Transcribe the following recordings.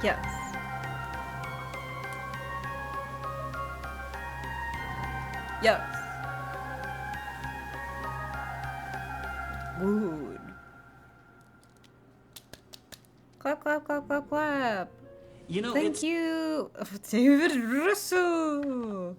Yes. Yes. Good. Clap, clap, clap, clap, clap. You know, Thank you, David Russo.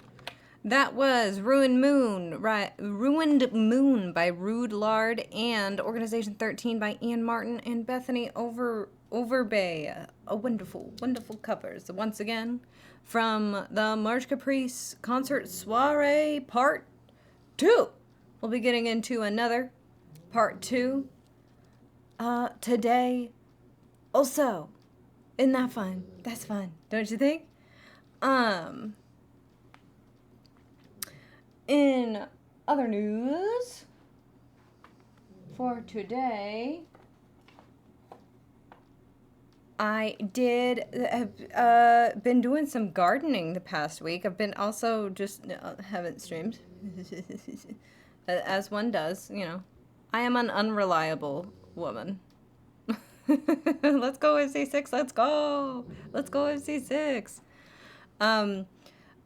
That was Ruined Moon, right? Ruined Moon by Rude Lard and Organization 13 by Ian Martin and Bethany Overbay. A wonderful, wonderful covers. Once again, from the March Caprice Concert Soiree Part 2. We'll be getting into another Part 2 today. Also, isn't that fun? That's fun, don't you think? In other news for today, I did have been doing some gardening the past week. I've been also just haven't streamed, as one does, you know. I am an unreliable woman. Let's go MC6. Let's go. Let's go MC6.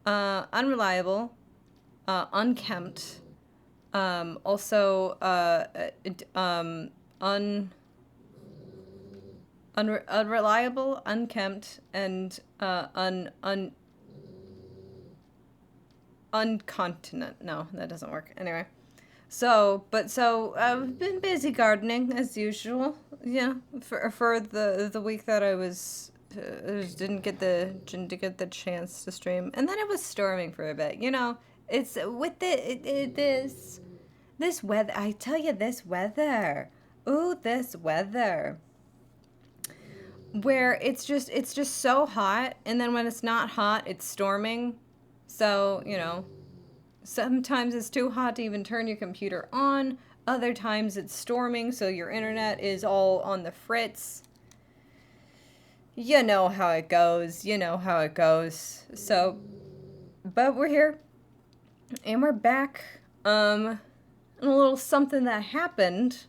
Unreliable. Unkempt, also unreliable, unkempt, and uncontinent. No, that doesn't work. Anyway, so I've been busy gardening as usual. Yeah, for the week that I was. Didn't get the chance to stream, and then it was storming for a bit. You know, it's with this weather. I tell you, this weather. Ooh, this weather. Where it's just so hot, and then when it's not hot, it's storming. So you know, sometimes it's too hot to even turn your computer on. Other times it's storming, so your internet is all on the fritz. You know how it goes. You know how it goes. So, but we're here. And we're back. And a little something that happened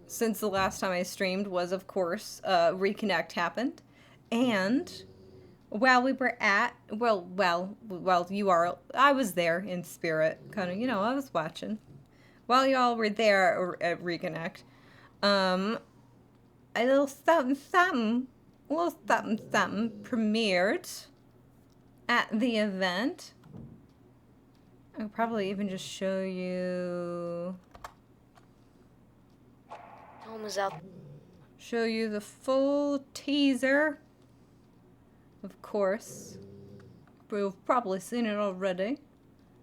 since the last time I streamed was, of course, Reconnect happened. And while we were at, I was there in spirit. Kind of, you know, I was watching. While y'all were there at Reconnect, a little something premiered at the event. I'll probably even just show you. Home is out. Show you the full teaser. Of course. You've probably seen it already.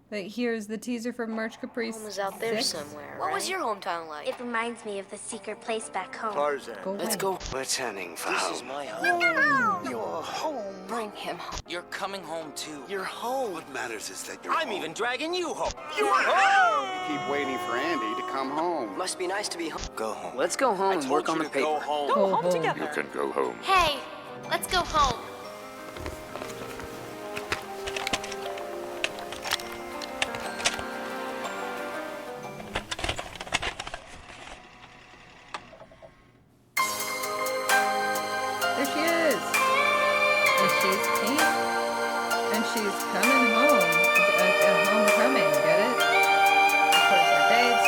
But here's the teaser for March Caprice. Home is out there 6. somewhere, right? What was your hometown like? It reminds me of the secret place back home. Tarzan. Let's go. We're turning for This home. is my home. Your home. Bring him home. You're coming home too. Your home. What matters is that you're I'm home. even dragging you home. You're home! Keep waiting for Andy to come home. Must be nice to be home. Go home. Let's go home I and told work you on the to paper. go home. Go home together. You can go home. Hey, let's go home. There she is. And she's pink. And she's coming home. Homecoming, get it? Of course, our dates.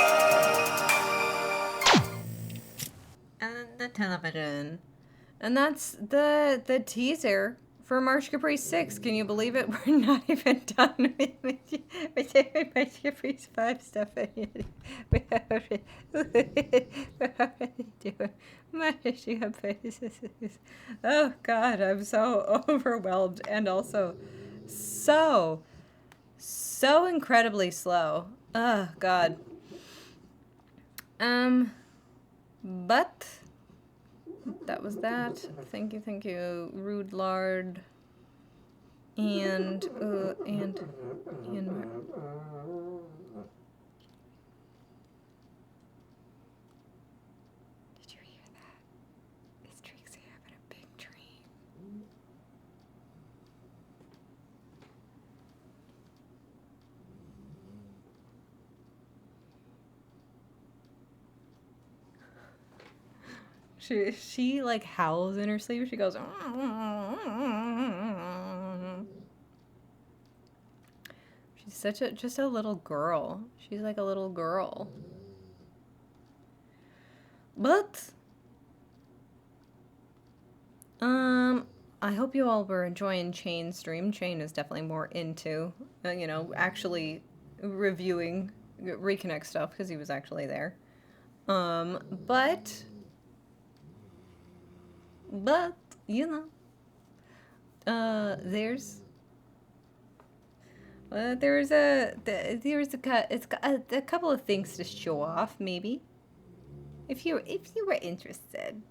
And the television. And that's the teaser for March Caprice 6. Can you believe it? We're not even done with March Caprice 5 stuff yet. We're already doing March Caprice. Oh, God, I'm so overwhelmed and also so incredibly slow. Oh, God. But that was that. Thank you, Rude Lard. And Martin. Did you hear that? Is Trixie having a big dream? She like howls in her sleep. She goes. She's just a little girl. She's like a little girl. But I hope you all were enjoying Chain's stream. Chain is definitely more into, actually reviewing Reconnect stuff because he was actually there. But there's a couple of things to show off, maybe, if you were interested,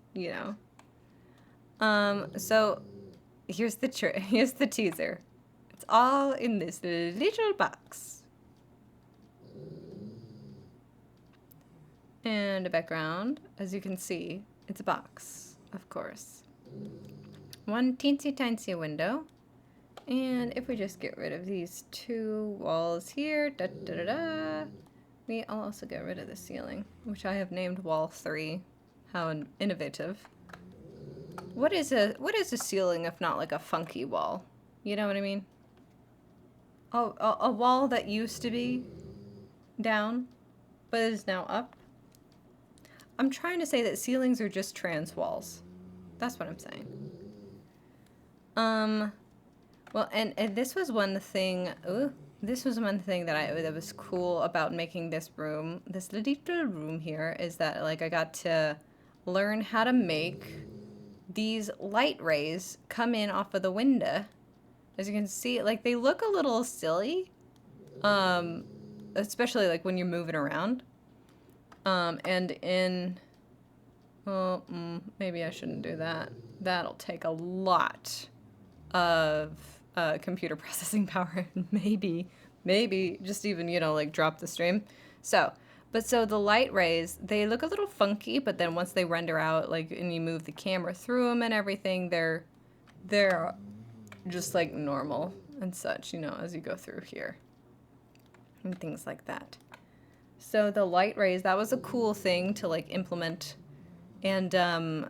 So here's the teaser. It's all in this little box. And a background, as you can see, it's a box, of course. One teensy tiny window. And if we just get rid of these two walls here, I'll also get rid of the ceiling, which I have named Wall 3. How innovative. What is a ceiling if not like a funky wall? You know what I mean? Oh, a wall that used to be down, but is now up. I'm trying to say that ceilings are just trans walls. That's what I'm saying. Well, and this was one thing. This was one thing that was cool about making this room, this little room here, is that like I got to learn how to make these light rays come in off of the window. As you can see, like they look a little silly, especially like when you're moving around. And in, well, maybe I shouldn't do that. That'll take a lot of computer processing power, and maybe just even, like drop the stream. So the light rays, they look a little funky, but then once they render out, like, and you move the camera through them and everything, they're just like normal and such, as you go through here and things like that. So the light rays, that was a cool thing to like implement and to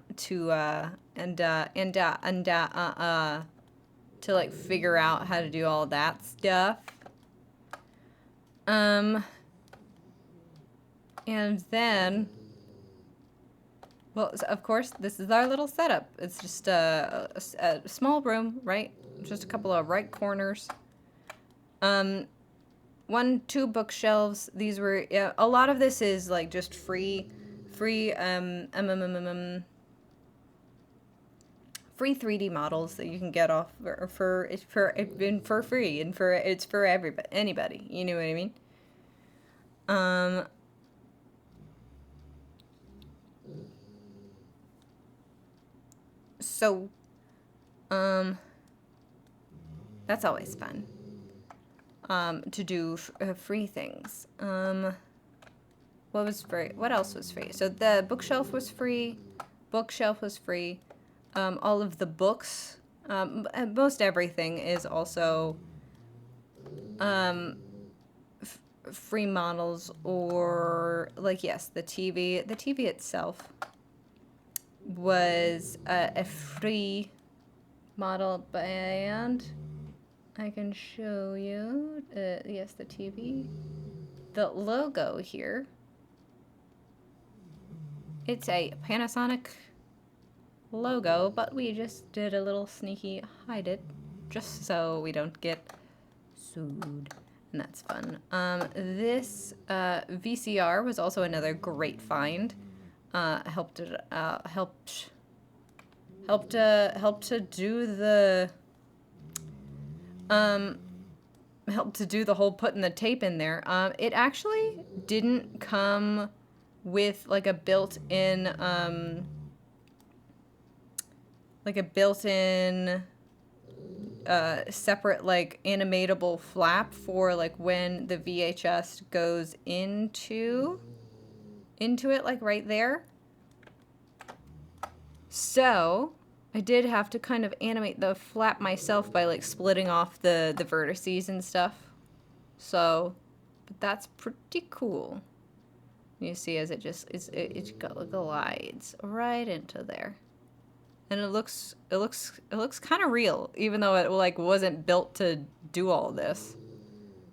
like figure out how to do all that stuff. And then, well, of course, this is our little setup. It's just a small room, right? Just a couple of right corners. 1, 2 bookshelves. These were, a lot of this is like just free 3D models that you can get off for free, and it's for anybody. You know what I mean? So, that's always fun. To do free things. What was free? What else was free? So the bookshelf was free. All of the books, most everything is also free models, or like, yes, the TV. The TV itself was a free model, and I can show you, yes, the TV. The logo here, it's a Panasonic logo, but we just did a little sneaky hide it, just so we don't get sued, and that's fun. This VCR was also another great find. Helped to do the whole putting the tape in there. It actually didn't come with like a built-in separate like animatable flap for like when the VHS goes into it, like right there. So I did have to kind of animate the flap myself by like splitting off the vertices and stuff. So, but that's pretty cool. You see, as it glides right into there. and it looks kind of real, even though it like wasn't built to do all this.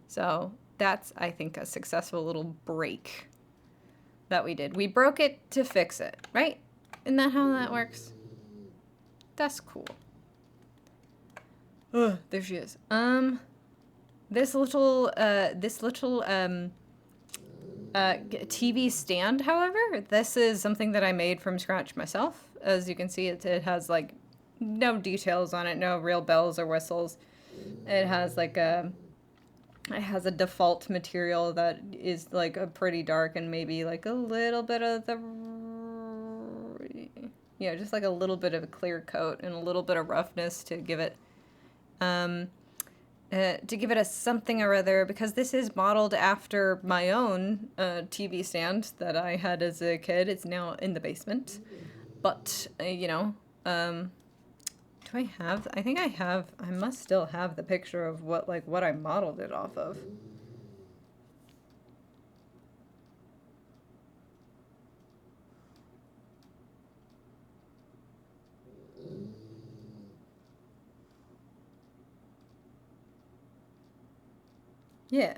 So that's, I think, a successful little break that we did. We broke it to fix it, right? Isn't that how that works? That's cool. Ugh, there she is. This little TV stand, however, this is something that I made from scratch myself. As you can see, it has like no details on it, no real bells or whistles. It has like it has a default material that is like a pretty dark and maybe like a little bit of the, yeah, just like a little bit of a clear coat and a little bit of roughness to give it a something or other, because this is modeled after my own TV stand that I had as a kid. It's now in the basement. But, you know, do I have, I think I must still have the picture of what I modeled it off of. Yeah.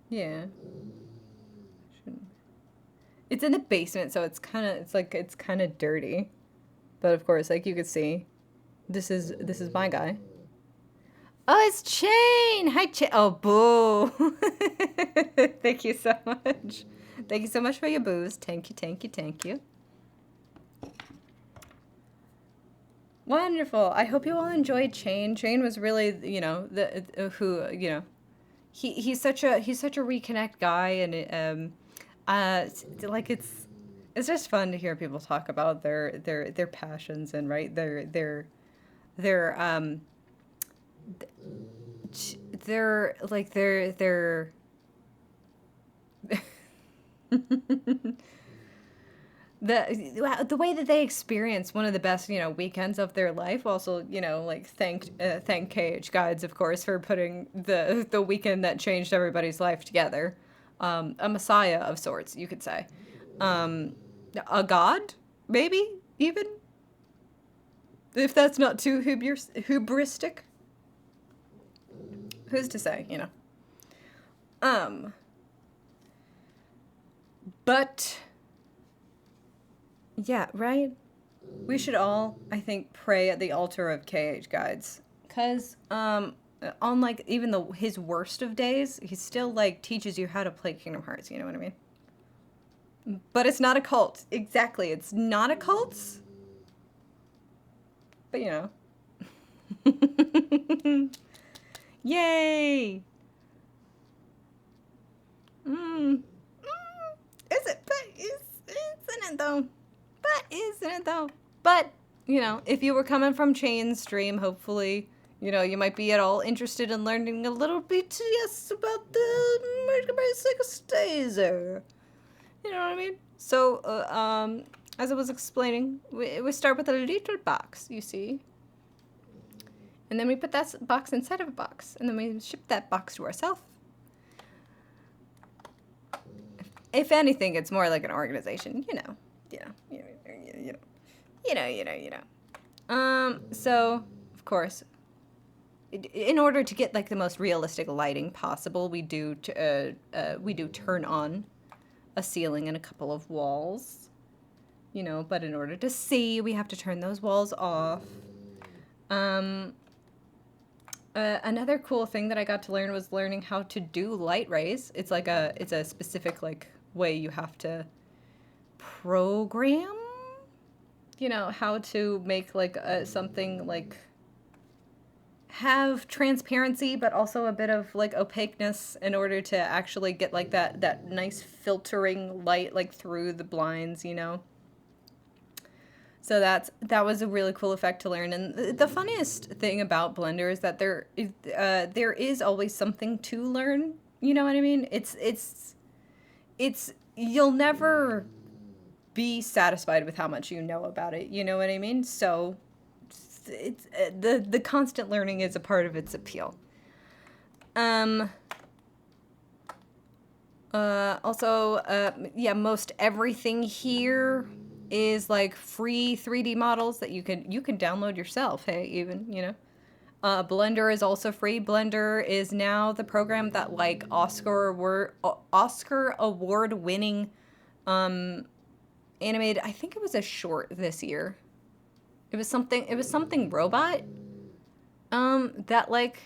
Yeah. It's in the basement, so it's kind of dirty. But of course, like you could see, this is my guy. Oh, it's Chain! Hi, Chain. Oh, boo! Thank you so much. Thank you so much for your booze. Thank you, thank you, thank you. Wonderful. I hope you all enjoyed Chain. Chain was really, you know, he's such a Reconnect guy, and like it's just fun to hear people talk about their passions and right their the way that they experience one of the best, you know, weekends of their life. Also, you know, like thank KH Guides, of course, for putting the weekend that changed everybody's life together. A messiah of sorts, you could say. A god, maybe, even? If that's not too hubristic. Who's to say, you know? But yeah, right? We should all, I think, pray at the altar of KH Guides. Because, on, like, even his worst of days, he still, like, teaches you how to play Kingdom Hearts, you know what I mean? But it's not a cult. Exactly, it's not a cult. But, you know. Yay! Is it? But isn't it, though? But isn't it though? But, you know, if you were coming from Chain Stream, hopefully, you know, you might be at all interested in learning a little BTS about the March Caprice Teaser. You know what I mean? So, as I was explaining, we start with a little box, you see. And then we put that box inside of a box. And then we ship that box to ourselves. If anything, it's more like an organization, you know. So, of course, in order to get like the most realistic lighting possible, we do turn on a ceiling and a couple of walls, you know, but in order to see, we have to turn those walls off. Another cool thing that I got to learn was learning how to do light rays. It's a specific like way you have to program, you know, how to make like something like have transparency but also a bit of like opaqueness in order to actually get like that nice filtering light like through the blinds, you know. So that was a really cool effect to learn. And the funniest thing about Blender is that there is always something to learn, you know what I mean? It's you'll never be satisfied with how much you know about it, you know what I mean? So it's the constant learning is a part of its appeal. Also, yeah, most everything here is like free 3D models that you can download yourself. Hey, even, you know. Blender is also free. Blender is now the program that like Oscar award winning animated. I think it was a short this year. It was something robot. That like,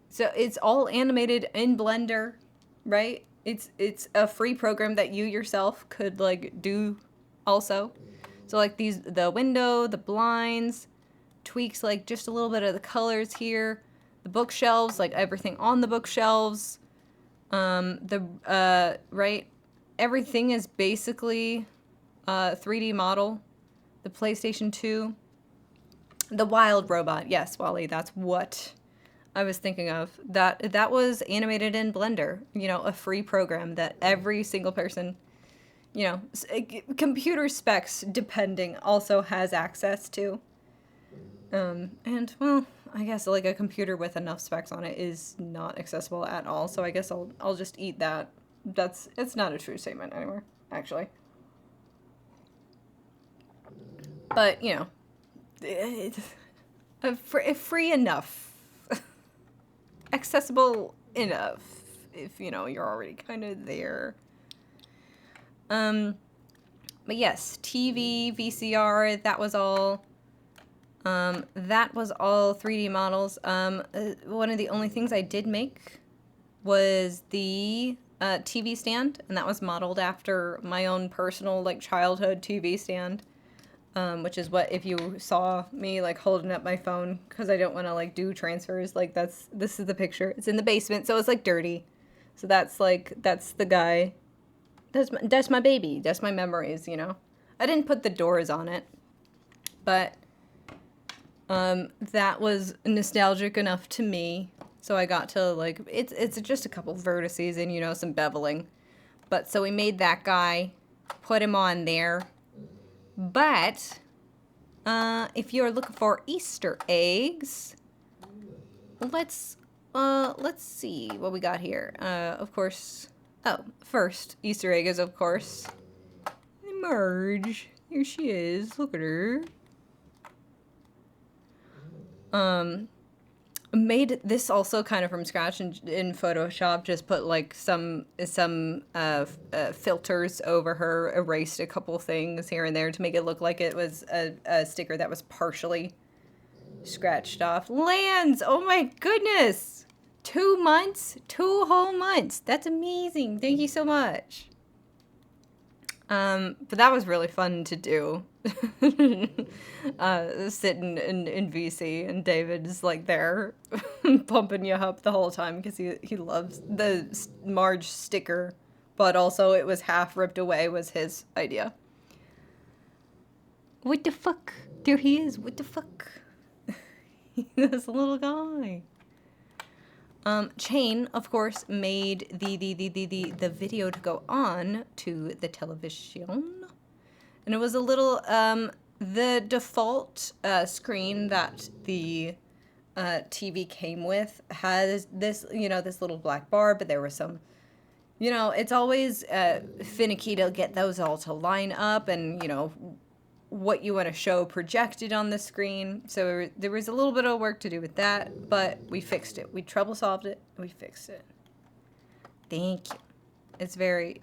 so it's all animated in Blender, right? It's a free program that you yourself could like do also. So like the window, the blinds, tweaks like just a little bit of the colors here, the bookshelves, like everything on the bookshelves, right, everything is basically 3D model. The PlayStation 2, the Wild Robot, yes, Wally, that's what I was thinking of. That was animated in Blender, you know, a free program that every single person, you know, computer specs depending, also has access to. And, well, I guess, like, a computer with enough specs on it is not accessible at all, so I guess I'll just eat that. It's not a true statement anymore, actually. But, you know, free enough. Accessible enough, if, you know, you're already kind of there. But yes, TV, VCR, that was all 3D models. One of the only things I did make was the TV stand, and that was modeled after my own personal, like, childhood TV stand, which is what, if you saw me, like, holding up my phone, because I don't want to, like, do transfers, like, this is the picture. It's in the basement, so it's, like, dirty. So that's the guy. That's my baby. That's my memories, you know. I didn't put the doors on it, but that was nostalgic enough to me, so I got to, like, it's just a couple vertices and, you know, some beveling. But so we made that guy, put him on there. But if you're looking for Easter eggs, let's see what we got here. Of course, first Easter egg is, of course, Marge. Here she is. Look at her. Made this also kind of from scratch in Photoshop. Just put like some filters over her, erased a couple things here and there to make it look like it was a sticker that was partially scratched off. Lands! Oh my goodness! 2 months? 2 whole months! That's amazing! Thank you so much! But that was really fun to do. Sitting in VC, and David is like there pumping you up the whole time because he loves the Marge sticker, but also it was half ripped away was his idea. What the fuck? There he is. What the fuck? This little guy. Chain, of course, made the video to go on to the television. And it was a little, the default screen that the TV came with has this, you know, this little black bar, but there was some, you know, it's always finicky to get those all to line up and, you know, what you want to show projected on the screen. So there was a little bit of work to do with that, but we fixed it. We trouble solved it. We fixed it. Thank you. It's very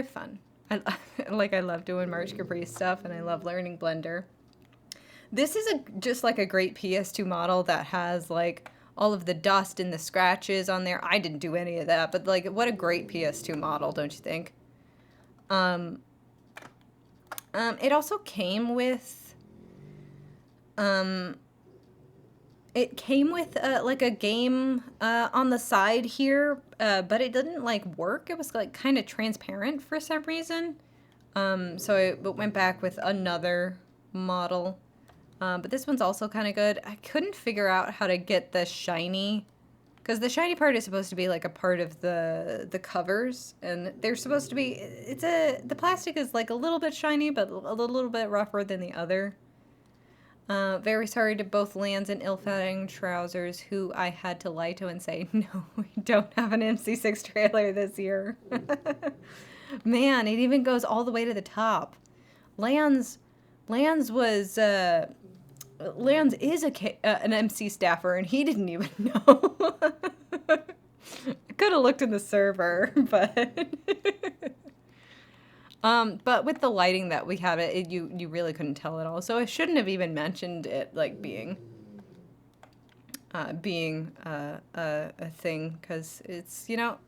fun. I love doing March Caprice stuff, and I love learning Blender. This is just like a great PS2 model that has like all of the dust and the scratches on there. I didn't do any of that, but like what a great PS2 model, don't you think? It also came with, like a game on the side here, but it didn't like work. It was like kind of transparent for some reason. So I went back with another model. But this one's also kind of good. I couldn't figure out how to get the shiny, because the shiny part is supposed to be like a part of the covers, and they're supposed to be, the plastic is like a little bit shiny, but a little bit rougher than the other. Very sorry to both Lance and ill-fitting trousers, who I had to lie to and say, no, we don't have an MC6 trailer this year. Man, it even goes all the way to the top. Lands was Lands is an MC staffer, and he didn't even know. I could have looked in the server, but with the lighting that we have, you really couldn't tell at all. So I shouldn't have even mentioned it like being a thing, because it's, you know,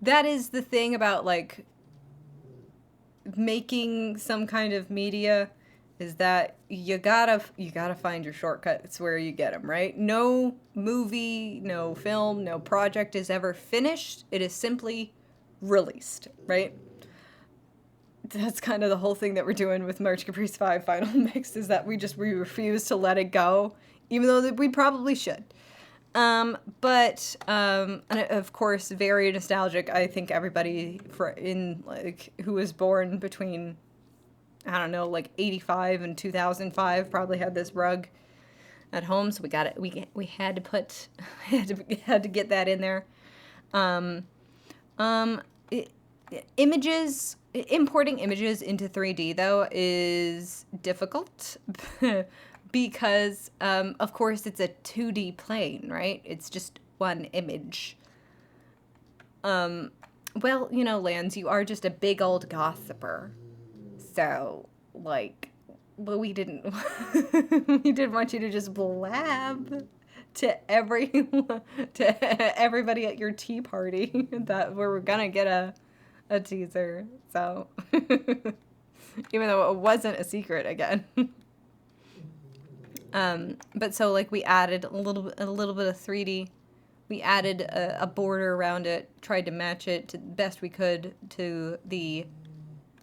that is the thing about like making some kind of media, is that you gotta find your shortcuts where you get them, right? No movie, no film, no project is ever finished. It is simply released, right? That's kind of the whole thing that we're doing with March Caprice 5 Final Mix, is that we refuse to let it go, even though that we probably should. And of course, very nostalgic. I think everybody who was born between, I don't know, like 85 and 2005 probably had this rug at home. So we got it. We had to put had to get that in there. Importing images into 3D though is difficult. Because, of course, it's a 2D plane, right? It's just one image. Well, you know, Lance, you are just a big old gossiper. So, like, well, we didn't want you to just blab to everybody at your tea party that we were gonna get a teaser. So, even though it wasn't a secret again. But so like we added a little bit of 3D. We added a border around it, tried to match it to the best we could to the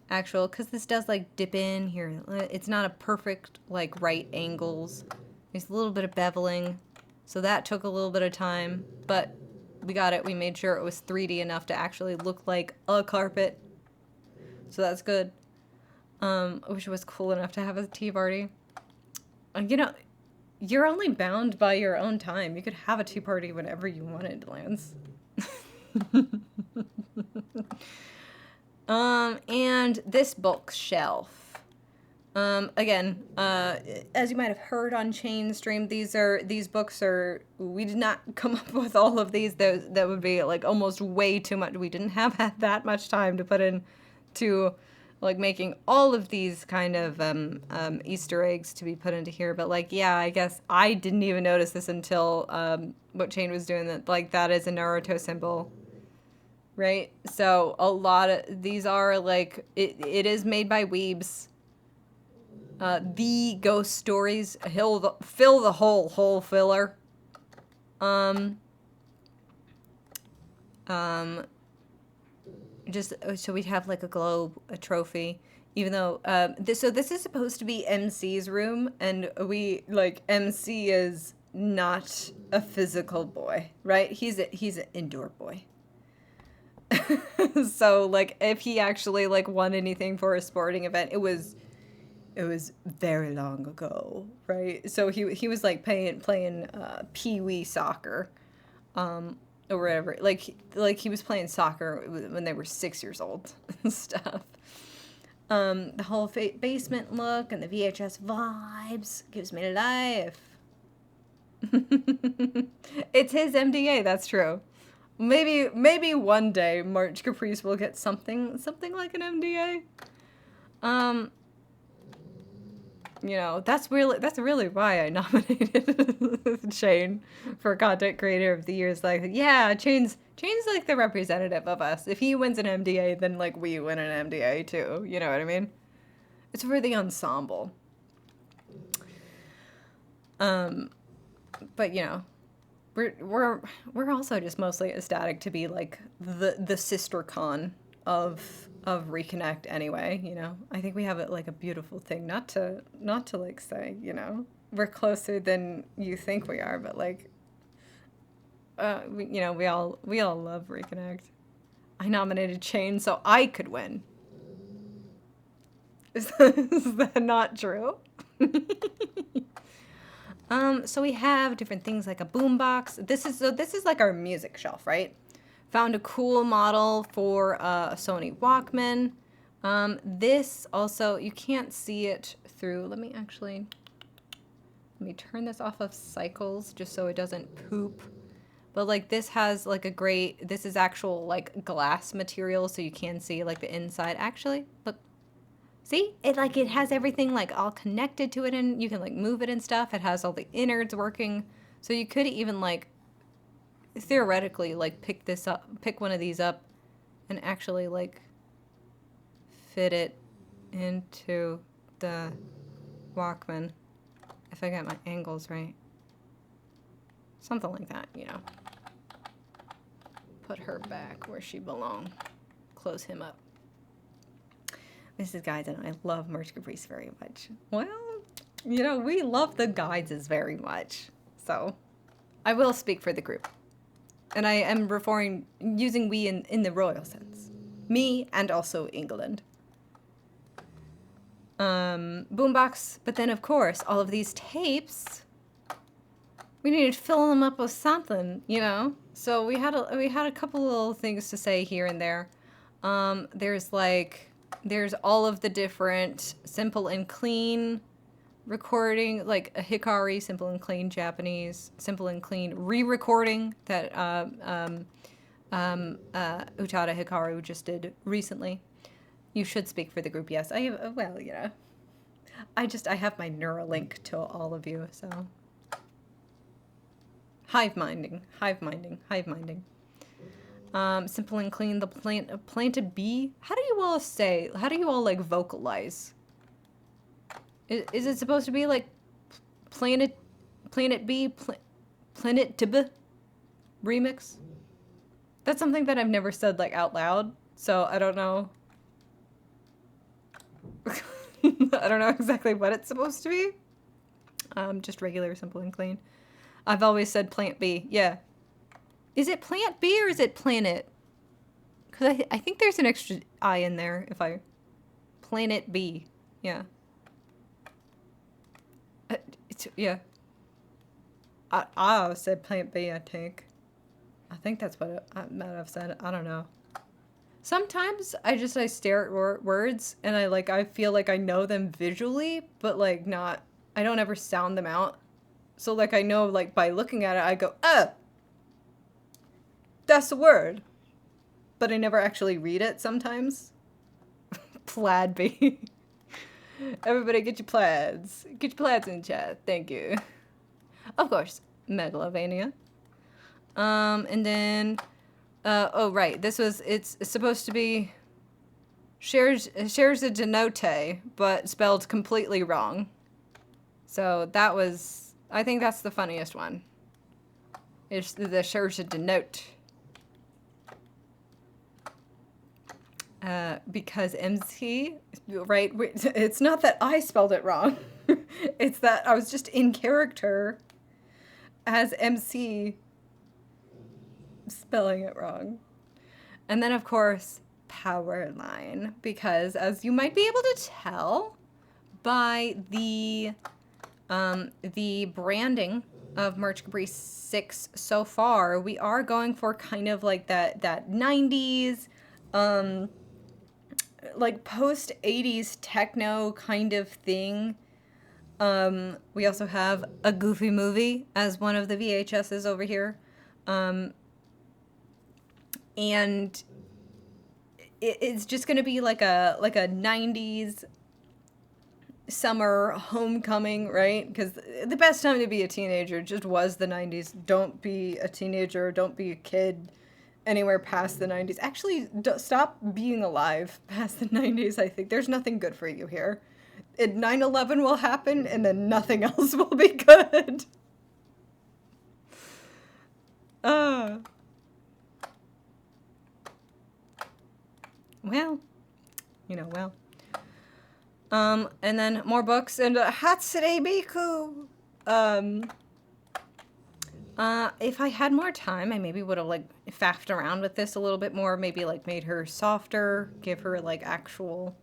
actual, because this does like dip in here. It's not a perfect like right angles. There's a little bit of beveling. So that took a little bit of time, but we got it. We made sure it was 3D enough to actually look like a carpet. So that's good. I wish it was cool enough to have a tea party. You know, you're only bound by your own time. You could have a tea party whenever you wanted, Lance. And this bookshelf. Again, as you might have heard on Chain Stream, these books are, we did not come up with all of these. That would be like almost way too much. We didn't have that much time to put into like making all of these kind of Easter eggs to be put into here. But like, yeah, I guess I didn't even notice this until what Chain was doing, that like that is a Naruto symbol, right? So a lot of these are like, it is made by weebs. The ghost stories, fill the hole filler. Just so we'd have like a globe, a trophy, even though this is supposed to be MC's room, and we like, MC is not a physical boy, right? He's an indoor boy. So like if he actually like won anything for a sporting event, it was very long ago, right? So he was like playing pee-wee soccer, or whatever. Like he was playing soccer when they were 6 years old and stuff. The whole basement look and the VHS vibes gives me life. It's his MDA, that's true. Maybe one day March Caprice will get something like an MDA. You know, that's really why I nominated Chain for Content Creator of the Year. It's like, yeah, Chain's like the representative of us. If he wins an MDA, then like we win an MDA too. You know what I mean? It's for the ensemble. But you know, we're also just mostly ecstatic to be like the sister con of Reconnect anyway, you know. I think we have it like a beautiful thing, not to like say, you know, we're closer than you think we are, but like we all love Reconnect. I nominated Chain so I could win. Is that not true? So we have different things like a boombox. This is like our music shelf, right? Found a cool model for a Sony Walkman. This also, you can't see it through. Let me turn this off of cycles just so it doesn't poop. But like this has like this is actual like glass material, so you can see like the inside. Actually, look, see? It has everything like all connected to it, and you can like move it and stuff. It has all the innards working. So you could even like theoretically like pick one of these up and actually like fit it into the Walkman. If I got my angles right. Something like that, you know. Put her back where she belongs. Close him up. Mrs. Guides and I love March Caprice very much. Well, you know, we love the Guideses very much. So, I will speak for the group. And I am using we in the royal sense. Me and also England. Boombox, but then of course, all of these tapes, we needed to fill them up with something, you know? So we had a couple little things to say here and there. There's all of the different simple and clean recording, like a Hikari, simple and clean Japanese, simple and clean re-recording that Utada Hikaru just did recently. You should speak for the group, yes. I have, well, you know. I have my Neuralink to all of you, so. Hive minding. Simple and clean, the planted bee. How do you all like vocalize? Is it supposed to be like planet bee, planet tib remix? That's something that I've never said like out loud, so I don't know. I don't know exactly what it's supposed to be. Just regular, simple, and clean. I've always said plant B. Yeah. Is it plant B or is it planet? Because I think there's an extra I in there if I... Planet B. Yeah. Yeah. I said plant B, I think. I think that's what I might have said. I don't know. Sometimes I stare at words and I feel like I know them visually, but like not, I don't ever sound them out. So like I know like by looking at it, I go, that's the word. But I never actually read it sometimes. Plaid bee. Everybody get your plaids. Get your plaids in chat. Thank you. Of course, Megalovania. And then... oh, right. It's supposed to be shares a denote, but spelled completely wrong. So that was, I think that's the funniest one. It's the shares a denote. Because MC, right? It's not that I spelled it wrong. It's that I was just in character as MC spelling it wrong. And then of course power line, because as you might be able to tell by the branding of March Caprice 6 so far, we are going for kind of like that 90s like post 80s techno kind of thing. We also have a Goofy movie as one of the VHSs over here. And it's just gonna be like a 90s summer homecoming, right? Because the best time to be a teenager just was the 90s. Don't be a teenager, don't be a kid anywhere past the 90s. Actually, stop being alive past the 90s, I think. There's nothing good for you here. 9/11 will happen, and then nothing else will be good. Well, you know, well. And then more books and Hatsune Miku. If I had more time, I maybe would have like faffed around with this a little bit more, maybe like made her softer, give her like actual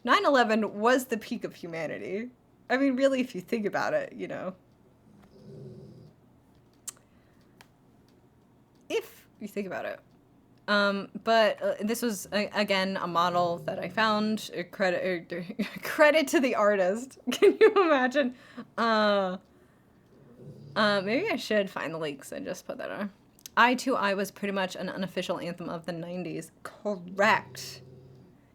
9/11 was the peak of humanity. I mean, really, if you think about it, you know. If you think about it. But this was again a model that I found. Credit to the artist. Can you imagine? Maybe I should find the links and just put that on. Eye to Eye was pretty much an unofficial anthem of the 90s. Correct.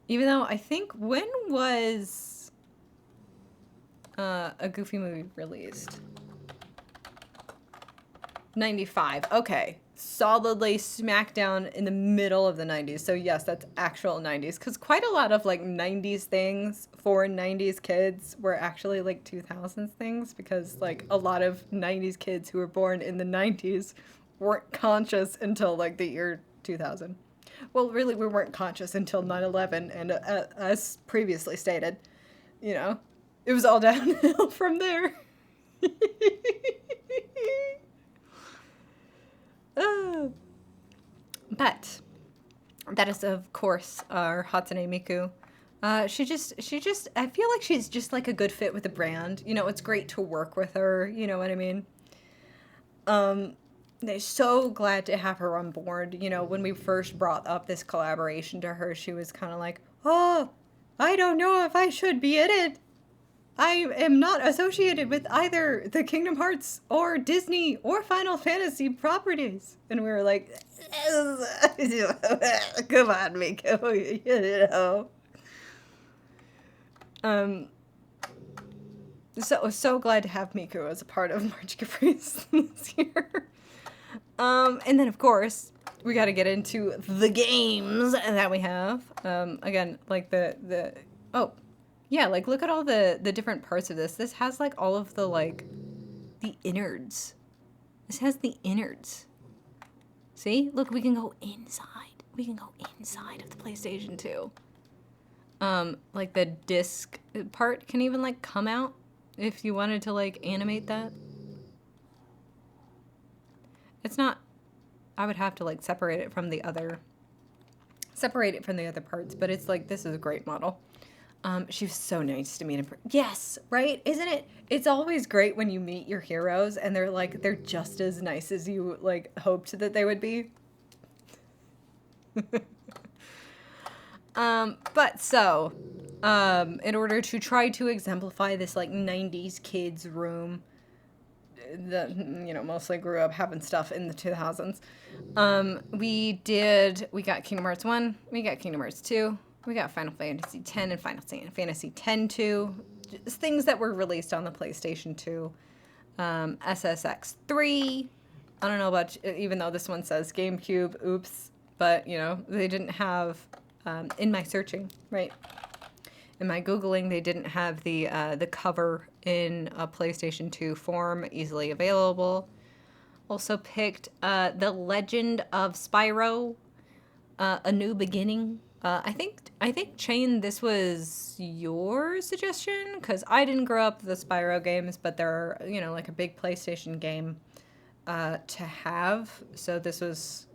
Even though I think when was a Goofy movie released? 95. Okay. Solidly smack down in the middle of the 90s. So yes, that's actual 90s. Because quite a lot of like 90s things for 90s kids were actually like 2000s things. Because like a lot of 90s kids who were born in the 90s weren't conscious until like the year 2000. Well, really, we weren't conscious until 9/11. And as previously stated, you know, it was all downhill from there. But that is of course our Hatsune Miku. She just I feel like she's just like a good fit with the brand. You know, it's great to work with her, you know what I mean? They're so glad to have her on board. You know, when we first brought up this collaboration to her, she was kind of like, "Oh, I don't know if I should be in it. I am not associated with either the Kingdom Hearts or Disney or Final Fantasy properties." And we were like, "Come on, Miko, you know." So glad to have Miku as a part of March Caprice this year. And then of course we got to get into the games that we have. Again, like the oh. Yeah, like, look at all the different parts of this. This has, like, all of the, like, the innards. This has the innards. See? Look, we can go inside. We can go inside of the PlayStation 2. Like, the disc part can even, like, come out if you wanted to, like, animate that. It's not... I would have to, like, separate it from the other parts, but it's, like, this is a great model. She was so nice to meet him. Yes, right? Isn't it? It's always great when you meet your heroes and they're just as nice as you like hoped that they would be. But so, in order to try to exemplify this like 90s kids room that, you know, mostly grew up having stuff in the 2000s, we got Kingdom Hearts 1, we got Kingdom Hearts 2, we got Final Fantasy X and Final Fantasy X-2, just things that were released on the PlayStation 2. SSX 3. I don't know about, even though this one says GameCube, oops. But, you know, they didn't have, in my searching, right? In my Googling, they didn't have the cover in a PlayStation 2 form easily available. Also picked The Legend of Spyro, A New Beginning. I think Chain, this was your suggestion, because I didn't grow up with the Spyro games, but they're, you know, like a big PlayStation game to have. So this was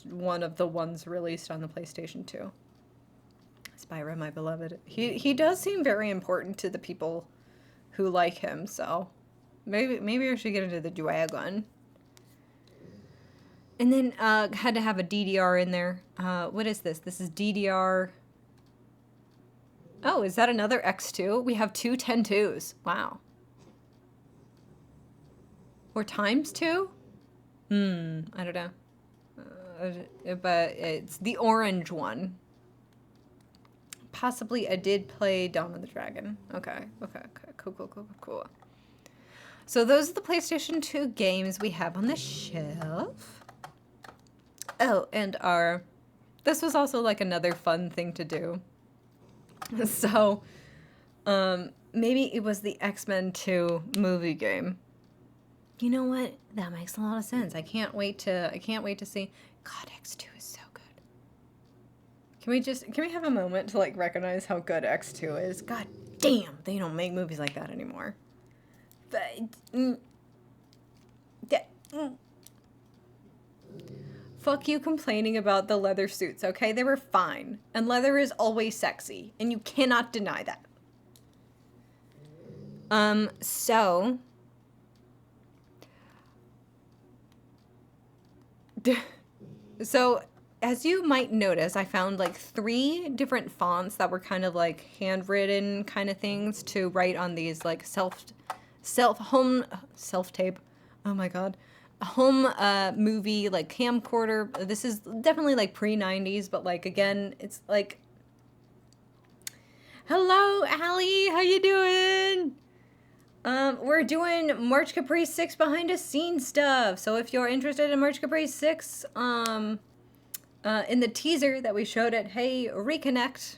one of the ones released on the PlayStation 2. Spyro, my beloved. He does seem very important to the people who like him, so maybe I should get into the Dragon. And then had to have a DDR in there. What is this? This is DDR. Oh, is that another X2? We have two 10-2s. Wow. Or times 2? I don't know. But it's the orange one. Possibly I did play Dawn of the Dragon. Okay. Cool. So those are the PlayStation 2 games we have on the shelf. Oh, and this was also like another fun thing to do. So, maybe it was the X-Men 2 movie game. You know what? That makes a lot of sense. I can't wait to see. God, X2 is so good. Can we have a moment to like recognize how good X2 is? God damn, they don't make movies like that anymore. But, fuck you complaining about the leather suits, okay? They were fine. And leather is always sexy. And you cannot deny that. So... as you might notice, I found like 3 different fonts that were kind of like handwritten kind of things to write on these like home self tape. Oh my god. Home movie like camcorder. This is definitely like pre-90s, but like again, it's like, hello Allie, how you doing? We're doing March Caprice 6 behind the scenes stuff. So if you're interested in March Caprice 6, in the teaser that we showed at Hey Reconnect,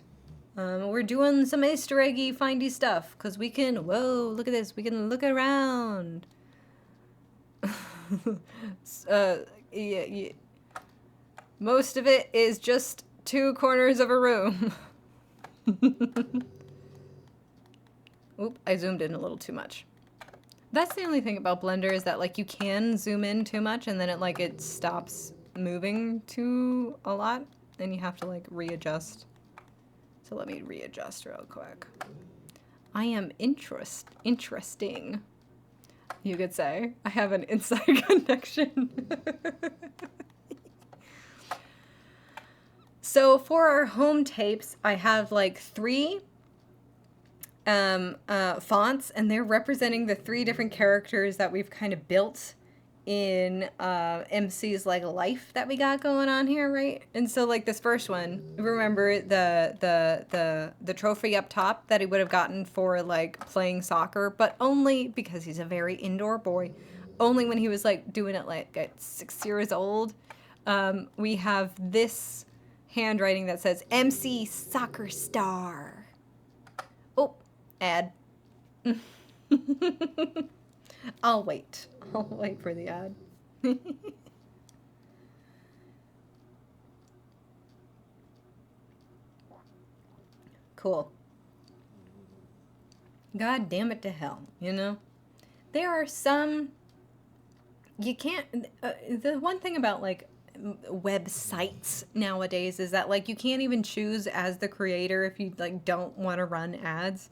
we're doing some Easter eggy findy stuff, because we can, whoa, look at this, we can look around. Yeah. Most of it is just 2 corners of a room. Oop, I zoomed in a little too much. That's the only thing about Blender, is that like you can zoom in too much and then it stops moving too a lot and you have to like readjust. So let me readjust real quick. I am interesting, you could say. I have an inside connection. So for our home tapes, I have like 3 fonts, and they're representing the 3 different characters that we've kind of built in MC's like life that we got going on here, right? And so like this first one, remember the trophy up top that he would have gotten for like playing soccer, but only because he's a very indoor boy, only when he was like doing it like at 6 years old. We have this handwriting that says MC Soccer Star. Oh, ad. I'll wait for the ad. Cool. God damn it to hell, you know? There are some, you can't, the one thing about like websites nowadays is that like you can't even choose as the creator if you like don't want to run ads,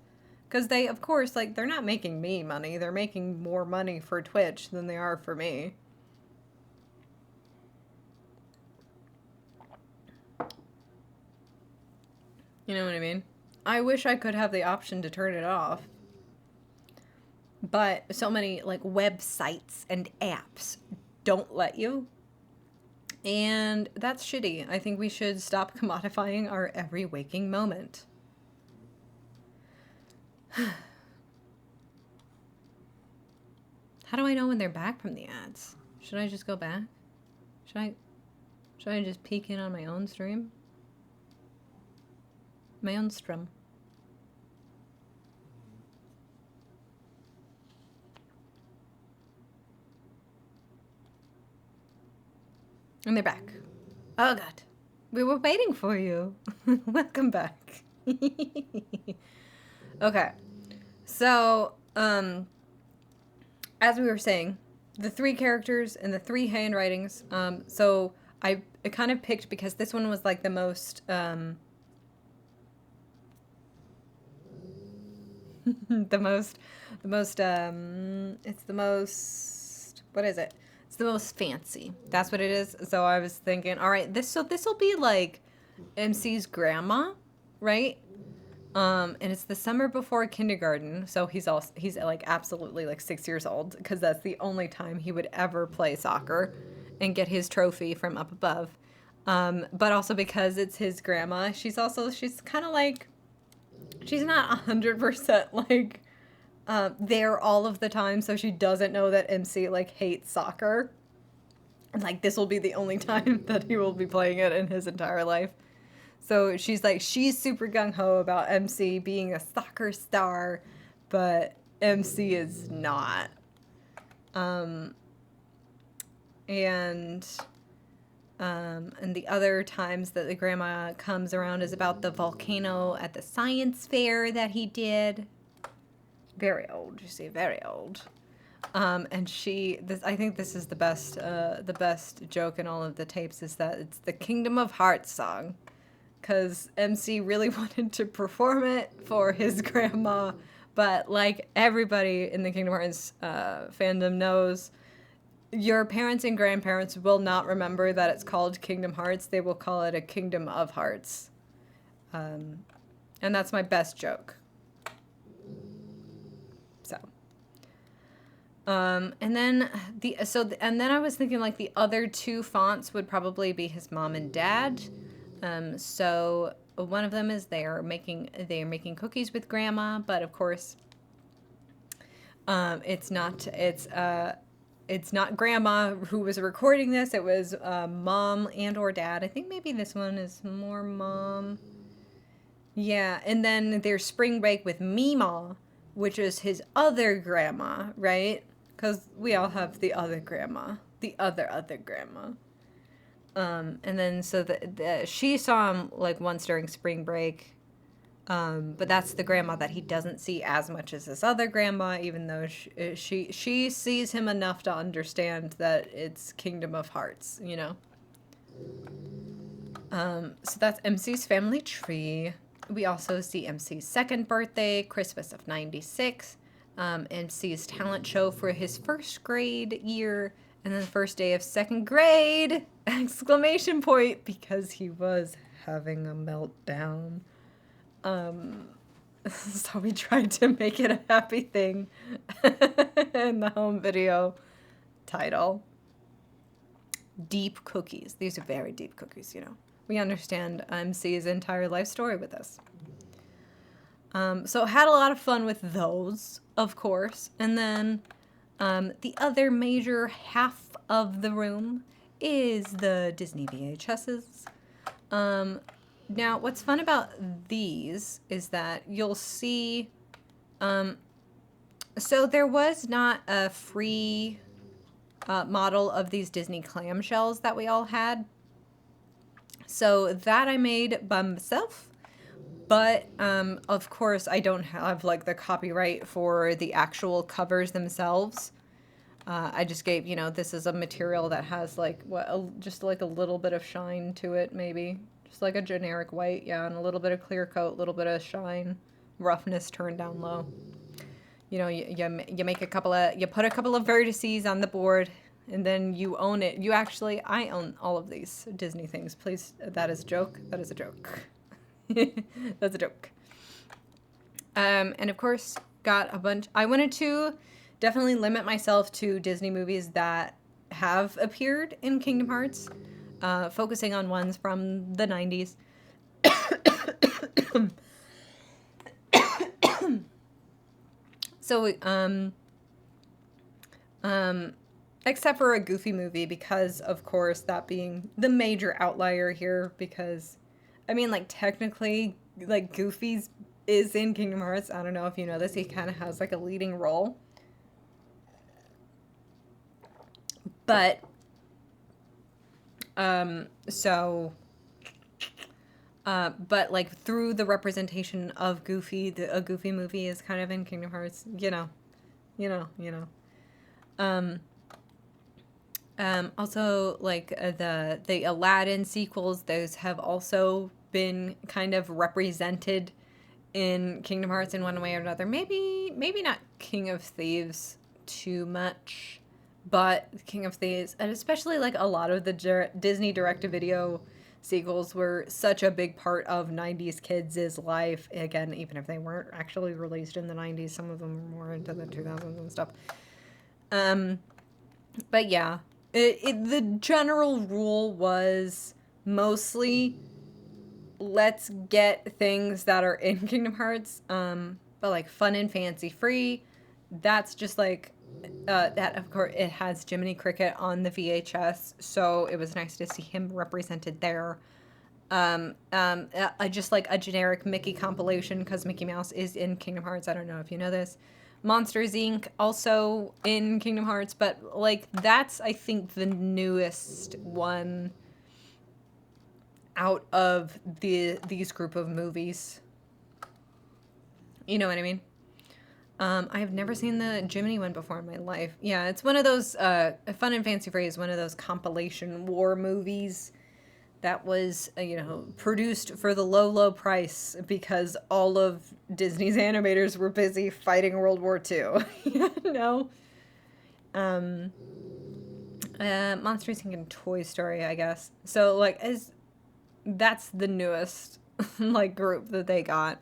because they, of course, like they're not making me money, they're making more money for Twitch than they are for me. You know what I mean? I wish I could have the option to turn it off, but so many like websites and apps don't let you. And that's shitty. I think we should stop commodifying our every waking moment. How do I know when they're back from the ads? Should I just go back? Should I just peek in on my own stream? My own stream. And they're back. Oh god. We were waiting for you. Welcome back. Okay. So, as we were saying, the 3 characters and the 3 handwritings. So I kind of picked, because this one was like the most, it's the most, what is it? It's the most fancy. That's what it is. So I was thinking, all right, this will be like MC's grandma, right? And it's the summer before kindergarten, so he's like absolutely like 6 years old, because that's the only time he would ever play soccer and get his trophy from up above. But also because it's his grandma, she's kind of like, she's not 100% like there all of the time, so she doesn't know that MC like hates soccer, and like this will be the only time that he will be playing it in his entire life. So she's super gung-ho about MC being a soccer star, but MC is not. And the other times that the grandma comes around is about the volcano at the science fair that he did. Very old, you see, very old. And I think this is the best joke in all of the tapes, is that it's the Kingdom of Hearts song. Because MC really wanted to perform it for his grandma, but like everybody in the Kingdom Hearts fandom knows, your parents and grandparents will not remember that it's called Kingdom Hearts. They will call it a Kingdom of Hearts. And that's my best joke. So. And then and then I was thinking like the other two fonts would probably be his mom and dad. So one of them is they are making cookies with grandma, but of course, it's not grandma who was recording this. It was mom and or dad. I think maybe this one is more mom. Yeah, and then there's spring break with Meemaw, which is his other grandma, right? Because we all have the other grandma, the other grandma. And then so she saw him like once during spring break, but that's the grandma that he doesn't see as much as this other grandma, even though she sees him enough to understand that it's Kingdom of Hearts, you know. So that's MC's family tree. We also see MC's second birthday, Christmas of '96, MC's talent show for his first grade year, and then the first day of second grade! Exclamation point! Because he was having a meltdown. So we tried to make it a happy thing in the home video title. Deep cookies. These are very deep cookies, you know. We understand MC's entire life story with this. So had a lot of fun with those, of course. And then the other major half of the room is the Disney VHSs. Now, what's fun about these is that you'll see... so there was not a free model of these Disney clamshells that we all had. So that I made by myself, but of course I don't have like the copyright for the actual covers themselves. I just gave, you know, this is a material that has like just like a little bit of shine to it, maybe just like a generic white, yeah, and a little bit of clear coat, a little bit of shine, roughness turned down low. You know, you make you put a couple of vertices on the board. And then you own it. I own all of these Disney things. Please, that is a joke. That is a joke. That's a joke. And of course, got a bunch. I wanted to definitely limit myself to Disney movies that have appeared in Kingdom Hearts, focusing on ones from the 90s. So, except for a Goofy movie, because, of course, that being the major outlier here, because, I mean, like, technically, like, Goofy's is in Kingdom Hearts. I don't know if you know this. He kind of has, like, a leading role. But, but, like, through the representation of Goofy, a Goofy movie is kind of in Kingdom Hearts, you know. Also, like, the Aladdin sequels, those have also been kind of represented in Kingdom Hearts in one way or another. Maybe not King of Thieves too much, but King of Thieves, and especially, like, a lot of the Disney direct-to-video sequels were such a big part of 90s kids' life. Again, even if they weren't actually released in the 90s, some of them were more into the 2000s and stuff. But yeah, the general rule was mostly let's get things that are in Kingdom Hearts, but like fun and fancy free. That's just like that. Of course, it has Jiminy Cricket on the VHS, so it was nice to see him represented there. Just like a generic Mickey compilation, because Mickey Mouse is in Kingdom Hearts. I don't know if you know this. Monsters Inc. also in Kingdom Hearts, but like that's I think the newest one out of these group of movies. You know what I mean? I have never seen the Jiminy one before in my life. Yeah, it's one of those Fun and Fancy Free is one of those compilation war movies that was, produced for the low price because all of Disney's animators were busy fighting World War II. Monsters Inc. and Toy Story, I guess. So, like, that's the newest, like, group that they got.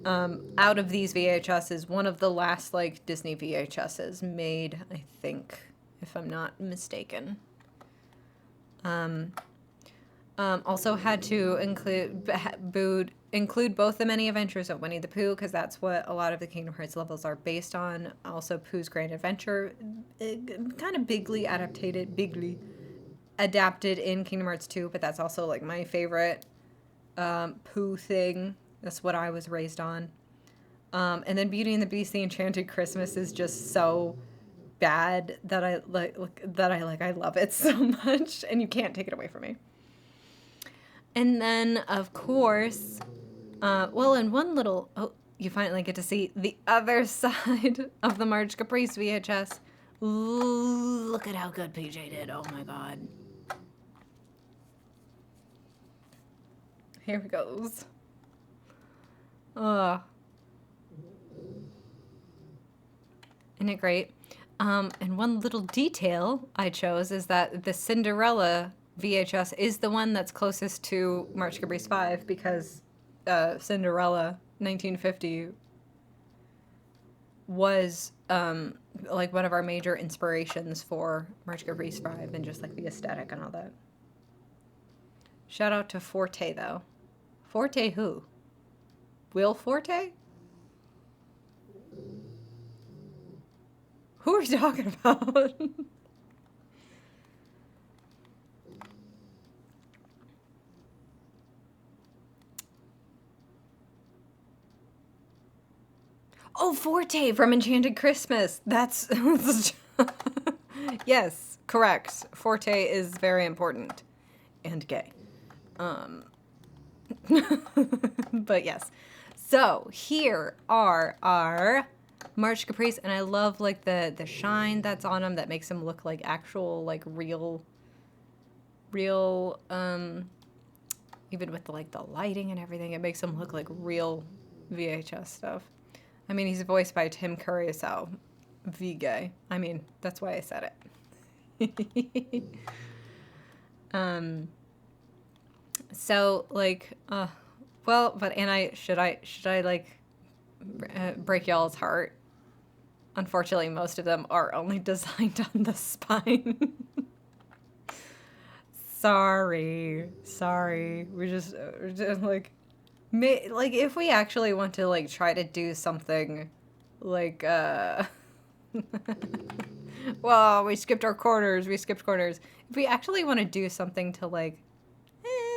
Out of these VHSs, one of the last, like, Disney VHSs made, I think, if I'm not mistaken. Also had to include both the many adventures of Winnie the Pooh, because that's what a lot of the Kingdom Hearts levels are based on. Also, Pooh's Grand Adventure, kind of bigly adapted in Kingdom Hearts 2, but that's also, like, my favorite Pooh thing. That's what I was raised on. And then Beauty and the Beast: The Enchanted Christmas is just so bad that I love it so much, and you can't take it away from me. And then, of course, and one little, you finally get to see the other side of the March Caprice VHS. Ooh, look at how good PJ did. Oh my god. Here it goes. Isn't it great? And one little detail I chose is that the Cinderella VHS is the one that's closest to March Caprice 5, because Cinderella 1950 was like one of our major inspirations for March Caprice 5, and just like the aesthetic and all that. Shout out to Forte, though. Forte who? Will Forte? Who are we talking about? Oh, Forte from Enchanted Christmas. That's... Yes, correct. Forte is very important. And gay. But yes. So, here are our March Caprice, and I love, like, the shine that's on them that makes them look like actual, like, real, even with, like, the lighting and everything, it makes them look like real VHS stuff. I mean, he's voiced by Tim Curry, so V-gay. I mean, that's why I said it. So, like, should I, like, break y'all's heart? Unfortunately, most of them are only designed on the spine. Sorry. We're just like, if we actually want to, like, try to do something, like, well, we skipped corners. If we actually want to do something to, like,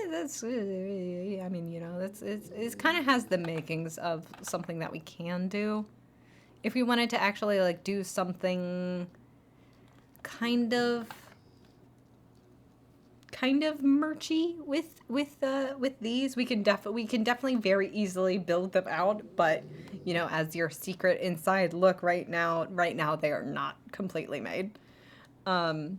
that's, I mean, you know, it's kind of has the makings of something that we can do. If we wanted to actually, like, do something kind of merchy with these, we can definitely very easily build them out, but, you know, as your secret inside look right now they are not completely made. I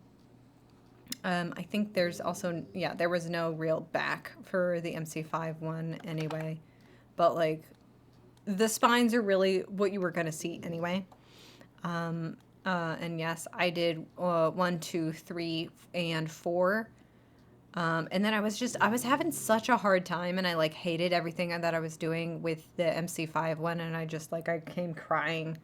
think there's also, there was no real back for the MC5 one anyway, but, like, the spines are really what you were going to see anyway. And yes, I did 1, 2, 3, and 4. And then I was having such a hard time, and I, like, hated everything that I was doing with the MC5 one, and I came crying,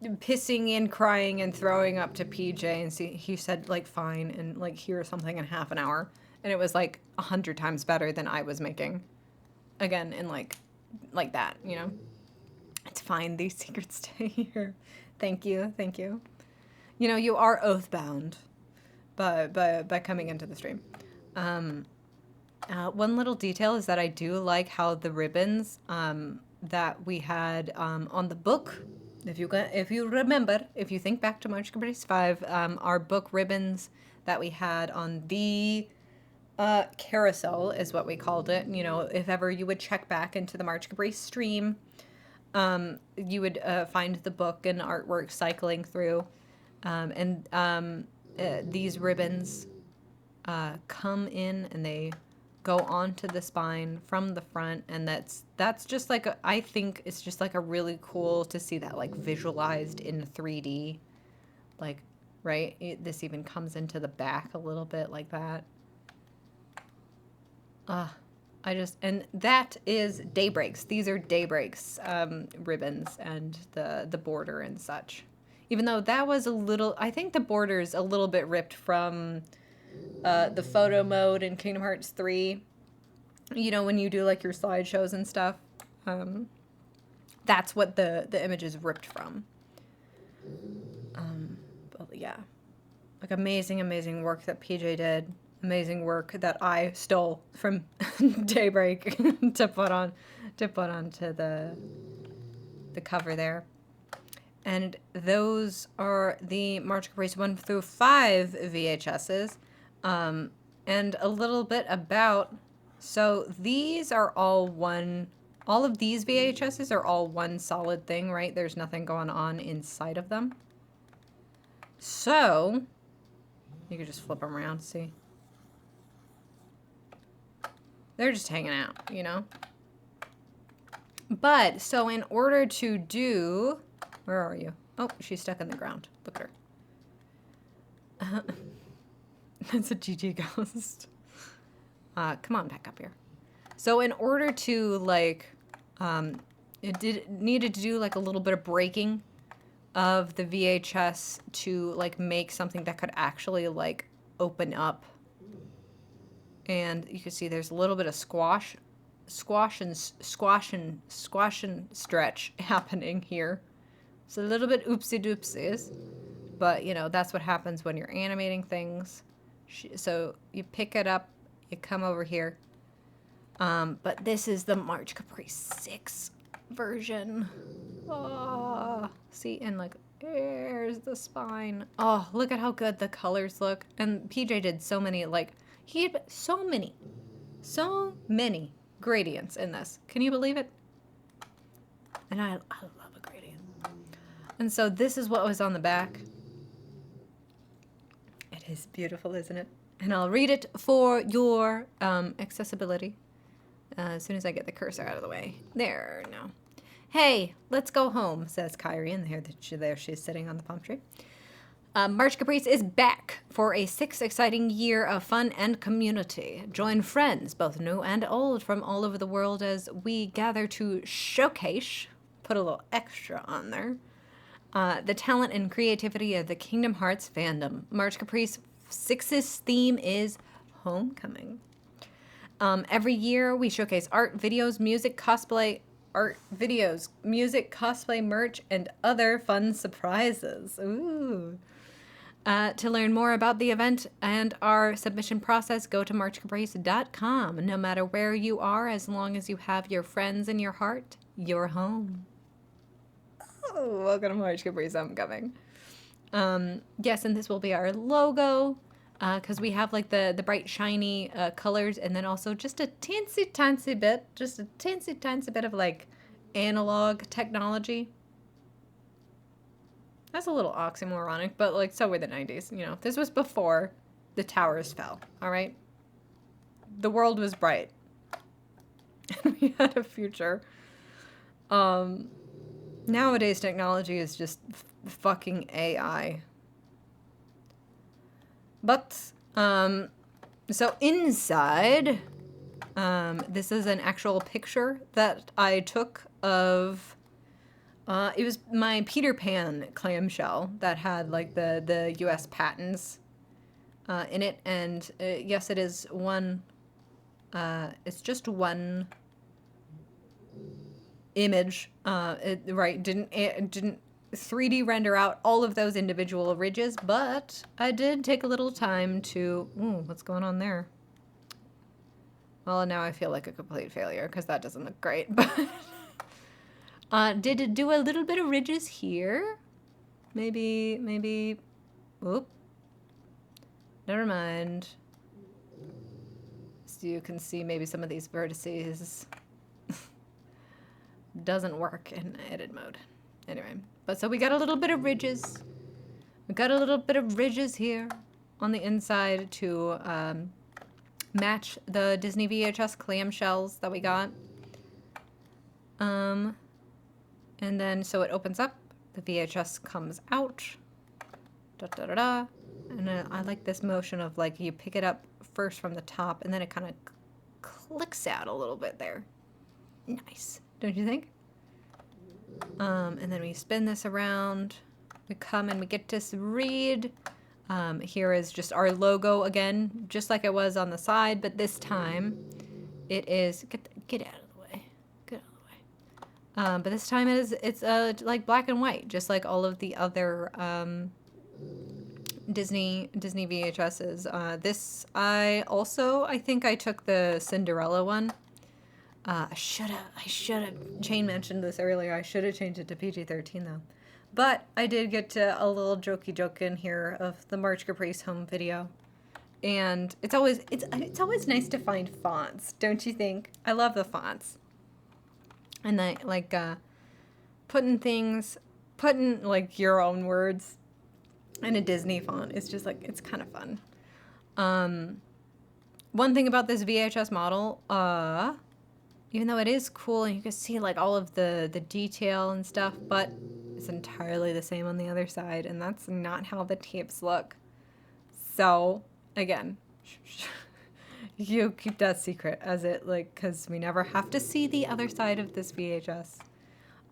pissing and crying and throwing up to PJ, and he said, like, fine, and, like, here's something in half an hour. And it was, like, 100 times better than I was making. Again, and, like that, you know? It's fine, these secrets stay here. Thank you. You know, you are oath-bound by coming into the stream. One little detail is that I do like how the ribbons that we had on the book, if you remember, if you think back to March Caprice 5, our book ribbons that we had on the carousel is what we called it. You know, if ever you would check back into the March Caprice stream, you would find the book and artwork cycling through, and these ribbons come in and they go onto the spine from the front, and that's just like I think it's just like a really cool to see that, like, visualized in 3D, like right? This even comes into the back a little bit like that. And that is Daybreaks. These are Daybreaks ribbons and the border and such. Even though that was a little, I think the border is a little bit ripped from the photo mode in Kingdom Hearts 3. You know, when you do like your slideshows and stuff. That's what the image is ripped from. But yeah, like amazing work that PJ did. Amazing work that I stole from Daybreak to put onto the cover there. And those are the March Caprice 1 through 5 VHSs. And a little bit about, so these are all of these VHSs are all one solid thing, right? There's nothing going on inside of them. So, you could just flip them around, see? They're just hanging out, you know? But, so in order to do... Where are you? Oh, she's stuck in the ground. Look at her. That's a GG ghost. Come on back up here. So in order to, like... needed to do, like, a little bit of breaking of the VHS to, like, make something that could actually, like, open up. And you can see there's a little bit of squash and stretch happening here. It's a little bit oopsie doopsies, but you know, that's what happens when you're animating things. So you pick it up, you come over here. But this is the March Caprice 6 version. Oh, see, and like, there's the spine. Oh, look at how good the colors look. And PJ did so many, like, he had so many gradients in this. Can you believe it? And I love a gradient. And so this is what was on the back. It is beautiful, isn't it? And I'll read it for your accessibility as soon as I get the cursor out of the way. There, no. Hey, let's go home, says Kyrie, and there she's sitting on the palm tree. March Caprice is back for a 6th exciting year of fun and community. Join friends, both new and old, from all over the world as we gather to showcase, put a little extra on there, the talent and creativity of the Kingdom Hearts fandom. March Caprice 6's theme is homecoming. Every year we showcase art, videos, music, cosplay, merch, and other fun surprises. Ooh. To learn more about the event and our submission process, go to marchcaprice.com. No matter where you are, as long as you have your friends in your heart, you're home. Oh, welcome to March Caprice Homecoming. Yes, and this will be our logo, because we have like the bright, shiny colors, and then also just a teensy bit of like analog technology. That's a little oxymoronic, but like so were the 90s, you know. This was before the towers fell, all right? The world was bright. And we had a future. Nowadays technology is just fucking AI. But so inside this is an actual picture that I took of it was my Peter Pan clamshell that had like the US patents in it, and yes, it is one it's just one image. It didn't 3D render out all of those individual ridges, but I did take a little time to... Ooh, what's going on there? Well, now I feel like a complete failure because that doesn't look great, but... did it do a little bit of ridges here? Maybe... Oop. Never mind. So you can see maybe some of these vertices. Doesn't work in edit mode. Anyway, but so we got a little bit of ridges. We got a little bit of ridges here on the inside to match the Disney VHS clamshells that we got. And then so it opens up, the VHS comes out. Da da da da. And I like this motion of like you pick it up first from the top and then it kind of clicks out a little bit there. Nice, don't you think? And then we spin this around. We come and we get to read. Here is just our logo again, just like it was on the side, but this time it is get out of the way. Get out of the way. But this time it's like black and white, just like all of the other Disney VHSs. This I think I took the Cinderella one. I should have. Jane mentioned this earlier. I should have changed it to PG-13 though. But I did get to a little jokey joke in here of the March Caprice home video. And it's always nice to find fonts, don't you think? I love the fonts. And I like putting like your own words in a Disney font. It's just like, it's kind of fun. One thing about this VHS model, even though it is cool and you can see like all of the detail and stuff, but it's entirely the same on the other side, and that's not how the tapes look. So, again, you keep that secret as it, like, because we never have to see the other side of this VHS.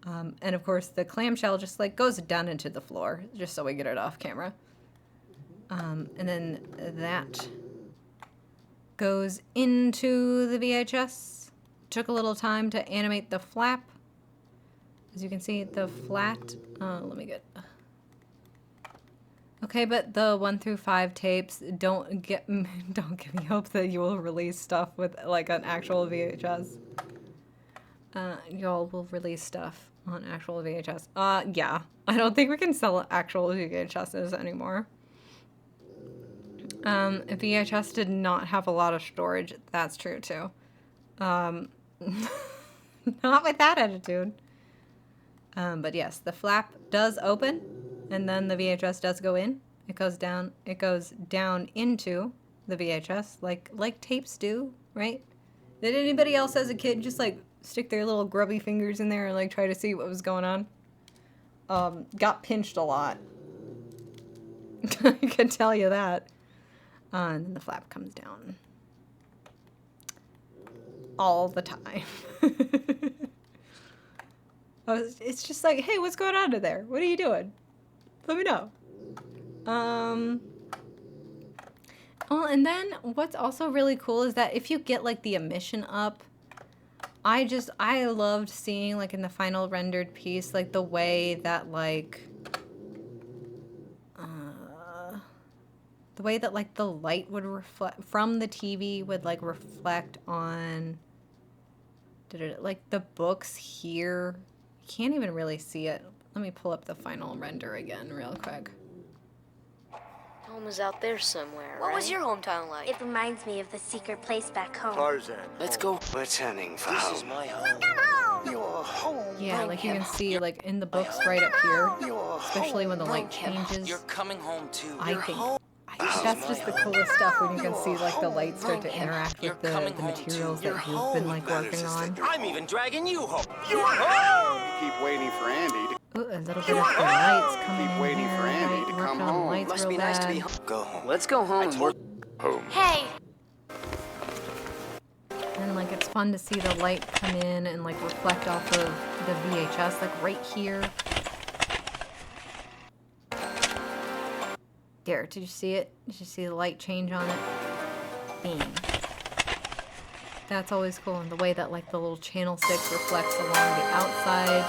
And of course, the clamshell just like goes down into the floor, just so we get it off camera. And then that goes into the VHS. Took a little time to animate the flap. As you can see, the flat, let me get, okay, but the 1 through 5 tapes don't give me hope that you will release stuff with like an actual VHS. Y'all will release stuff on actual VHS. Yeah, I don't think we can sell actual VHSs anymore. VHS did not have a lot of storage. That's true too. Not with that attitude. But yes, the flap does open, and then the VHS does go in. It goes down into the VHS, like tapes do, right? Did anybody else as a kid just like stick their little grubby fingers in there and like try to see what was going on? Got pinched a lot. I can tell you that. And then the flap comes down. All the time. It's just like, hey, what's going on in there? What are you doing? Let me know. Oh, and then what's also really cool is that if you get like the emission up, I loved seeing like in the final rendered piece, like the way that like, the light would reflect from the TV would like reflect on, like the books here. Can't even really see it. Let me pull up the final render again real quick. Home is out there somewhere, What was right? your hometown like? It reminds me of the secret place back home. Tarzan. Let's go. We're turning for This home. is my home. You're home. Yeah, like you can see like in the books right up here, You're especially when the home. light changes. You're coming home too. I You're think home. that's just the coolest stuff when you can see like the light start to interact You're with the coming home, materials too. that You're you've been home. like Matters working is on. that you're I'm even dragging you home. You're home. You keep waiting for Andy to Ooh, a little bit of the lights coming Keep in waiting here, for Andy right? to Working come on the home. lights Must real be nice to bad. be home. Go home. Let's go home. home. Hey! And like it's fun to see the light come in and like reflect off of the VHS, like right here. There, did you see it? Did you see the light change on it? Bing. That's always cool, and the way that like the little channel 6 reflects along the outside.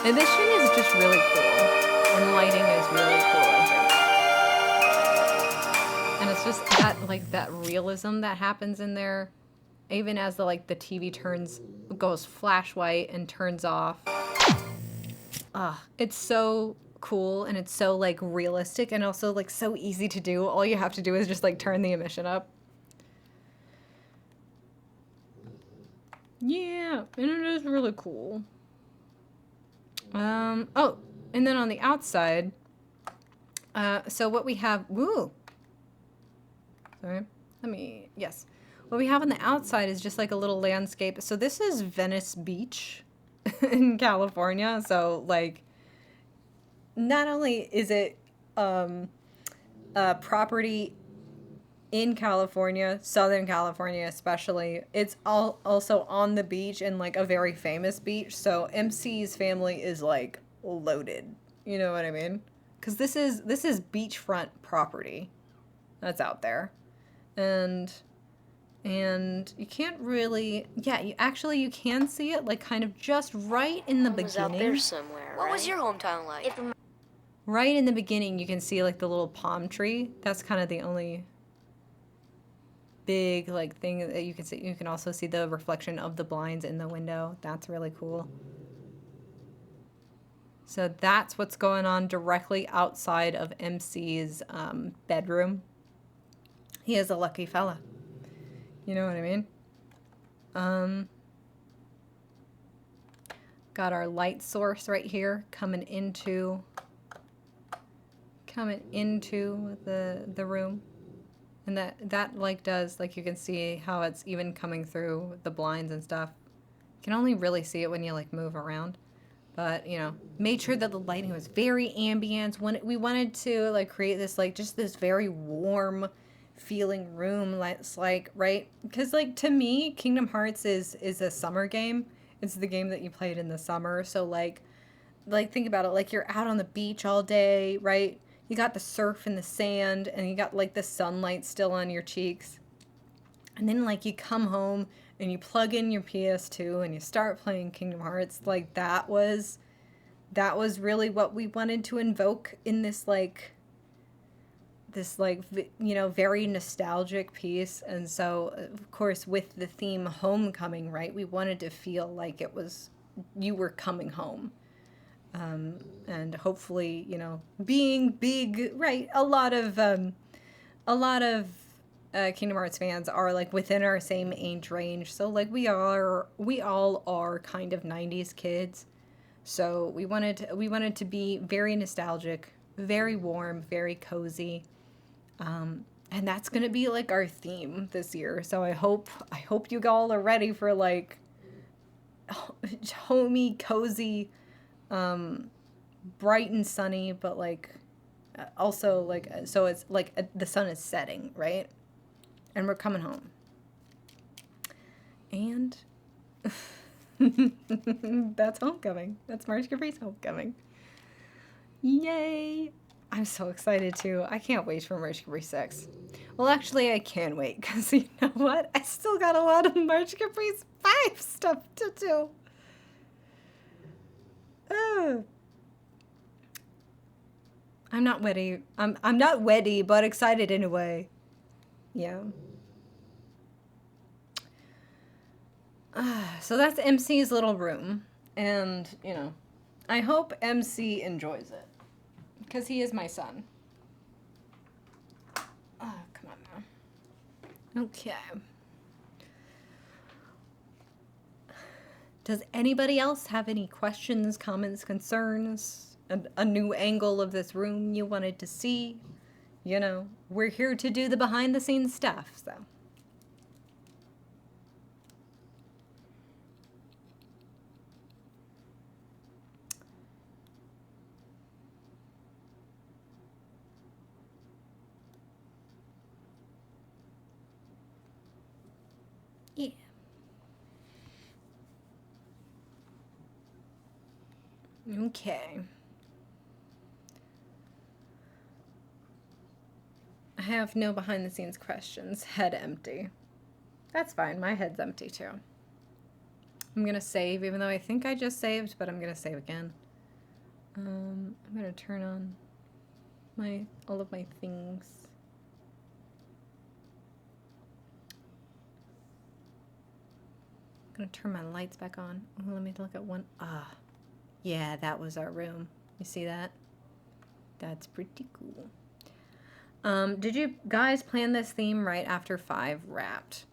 And this shit is just really cool. And lighting is really cool, I think. And it's just that realism that happens in there, even as the TV goes flash white and turns off. It's so cool, and it's so like realistic, and also like so easy to do. All you have to do is just like turn the emission up. Yeah, and it is really cool. Oh, and then on the outside, so what we have, yes. What we have on the outside is just like a little landscape. So this is Venice Beach in California. So like, not only is it a property in California, Southern California especially, it's also on the beach and like a very famous beach. So MC's family is like loaded. You know what I mean? Because this is beachfront property that's out there, and you can't really, yeah, you can see it like kind of just right in the Home was out there beginning. somewhere, What right? was your hometown like? Right in the beginning, you can see like the little palm tree. That's kind of the only big like thing that you can see. You can also see the reflection of the blinds in the window. That's really cool. So that's what's going on directly outside of MC's bedroom. He is a lucky fella. You know what I mean? Got our light source right here coming into the room. And that like does, like you can see how it's even coming through the blinds and stuff. You can only really see it when you like move around. But, you know, made sure that the lighting was very ambient. When we wanted to like create this like just this very warm feeling room, like right? Because like to me, Kingdom Hearts is a summer game. It's the game that you played in the summer. So like think about it, like you're out on the beach all day, right? You got the surf and the sand, and you got like the sunlight still on your cheeks. And then like you come home and you plug in your PS2 and you start playing Kingdom Hearts. Like that was really what we wanted to invoke in this you know, very nostalgic piece. And so of course with the theme homecoming, right, we wanted to feel like it was you were coming home. And hopefully, you know, being big, right, a lot of Kingdom Hearts fans are like within our same age range. So like we all are kind of 90s kids. So we wanted to be very nostalgic, very warm, very cozy. And that's going to be like our theme this year. So I hope you all are ready for like homey, cozy, bright and sunny, but like also like so it's like the sun is setting, right? And we're coming home. And that's homecoming. That's March Caprice homecoming. Yay! I'm so excited too. I can't wait for March Caprice 6. Well, actually, I can wait because you know what? I still got a lot of March Caprice 5 stuff to do. I'm not ready. I'm not ready, but excited anyway. Yeah. So that's MC's little room, and you know, I hope MC enjoys it because he is my son. Oh, come on now. Okay. Does anybody else have any questions, comments, concerns? A new angle of this room you wanted to see? You know, we're here to do the behind the scenes stuff, so. Yeah. Okay. I have no behind the scenes questions. Head empty. That's fine. My head's empty too. I'm gonna save, even though I think I just saved, but I'm gonna save again. I'm gonna turn on all of my things. I'm gonna turn my lights back on. Oh, let me look at one. Yeah, that was our room. You see that? That's pretty cool. Did you guys plan this theme right after 5 wrapped?